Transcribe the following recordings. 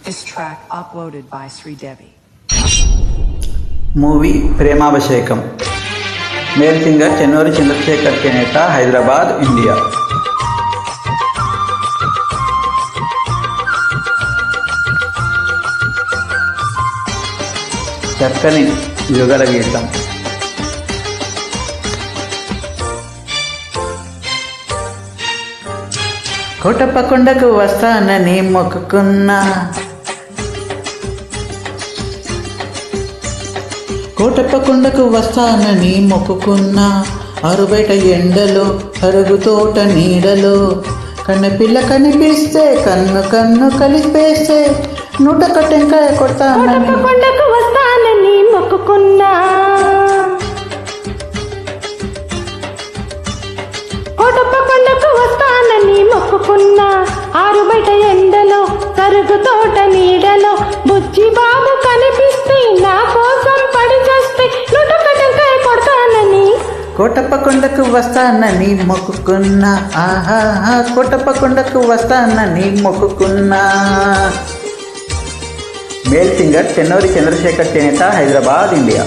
This track uploaded by Sridevi. Movie Premabhishekam. Male singer Chennuri Chandrasekhar Chenetha, Hyderabad, India. చక్కని యుగల గీతం. కోటప్ప కొండకు వస్తానని మొక్కుకున్నా, కోటప్ప కొండకు వస్తానని మొక్కుకున్నా, ఆరుబయట ఎండలో అరుగు తోట నీడలో కన్నెపిల్ల కనిపిస్తే కన్ను కన్ను కలిపేస్తే 101 టెంకాయ కొడతానని కొండకు వస్తానని మొక్కుకున్నా, కోటప్ప కొండకు వస్తానని మొక్కుకున్నా, ఆరుబయట ఎండలో తరుగు తోట నీడలో బుజ్జి బాబు కనిపిస్తే నా కోసం పడి చేస్తే 101 టెంకాయ కొడతానని కోటప్ప కొండకు వస్తానని మొక్కుకున్నా. ఆహా, కోటప్ప కొండకు వస్తానని మొక్కుకున్నా. Male singer Chennuri Chandrasekhar Chenetha, Hyderabad, India.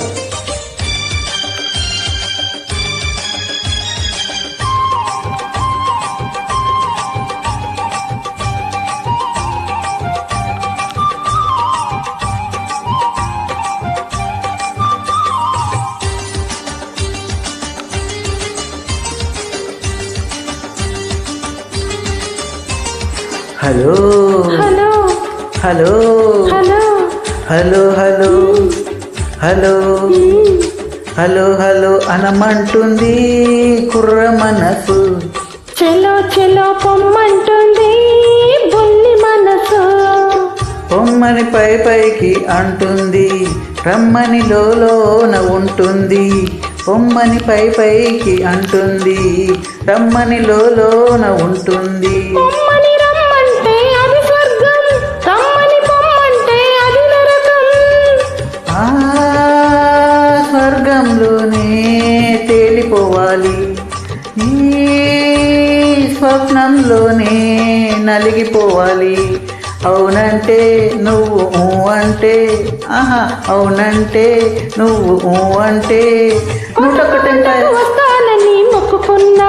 Hello hello hello hello hello hello hello hello hello అనమంటుంది కుర్ర మనసు, చెలో చెలో పొమ్మంటుంది బుల్లి మనసు, పొమ్మని పై పైకి అంటుంది రమ్మని లోన ఉంటుంది, పొమ్మని పై పైకి అంటుంది రమ్మని లోన ఉంటుంది. పొమ్మని రమ్మంటే అది స్వర్గం, రమ్మని పొమ్మంటే అది నరకం. ఆ స్వర్గంలోనే తేలిపోవాలి, ఈ స్వప్నంలోనే నలిగిపోవాలి. అవునంటే నువ్వు అంటే, ఆహా అవునంటే నువ్వు అంటే 101 టెంకాయ వస్తానని మొక్కుకున్నా,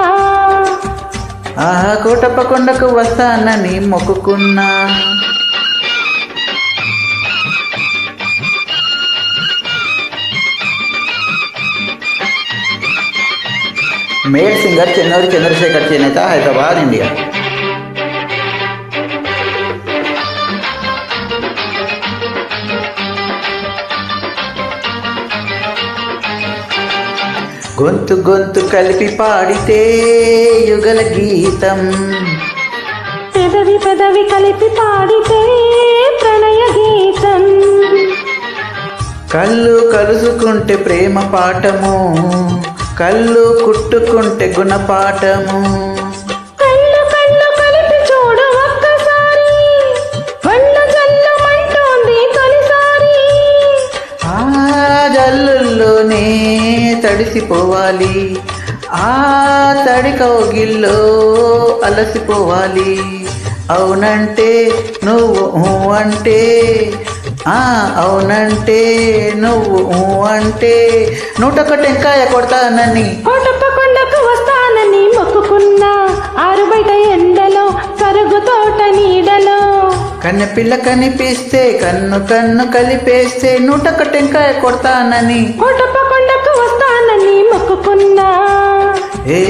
ఆహా కోటప్ప కొండకు వస్తానని మొక్కుకున్నా. Male singer Chennuri Chandrasekhar Chenetha, Hyderabad, India. గొంతు గొంతు కలిపి పాడితే యుగల గీతం, పెదవి పెదవి కలిపి పాడితే ప్రణయ గీతం, కళ్ళు కలుసుకుంటే ప్రేమ పాఠము, కళ్ళు కుట్టుకుంటే గుణపాఠము. కళ్ళు కళ్ళు కలిపి చూడు ఒక్కసారి, కళ్ళు జల్లుమంటోంది తొలిసారి. ఆ జల్లుల్లోనే తడిసిపోవాలి, ఆ తడి కౌగిల్లో అలసిపోవాలి. అవునంటే నువ్వు అంటే, అవునంటే నువ్వు అంటే 101 టెంకాయ కొడతానని కోటప్ప కొండకు వస్తానని మొక్కుకున్నా, ఆరుబయట ఎండలో కరుగు తోట నీడలో కన్నెపిల్ల కనిపిస్తే కన్ను కన్ను కలిపేస్తే 101 టెంకాయ కొడతానని కోటప్ప కొండకు వస్తానని మొక్కుకున్నా. హే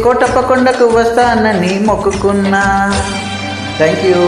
కోటప్ప కొండకు వస్తానని మొక్కుకున్నా. Thank you.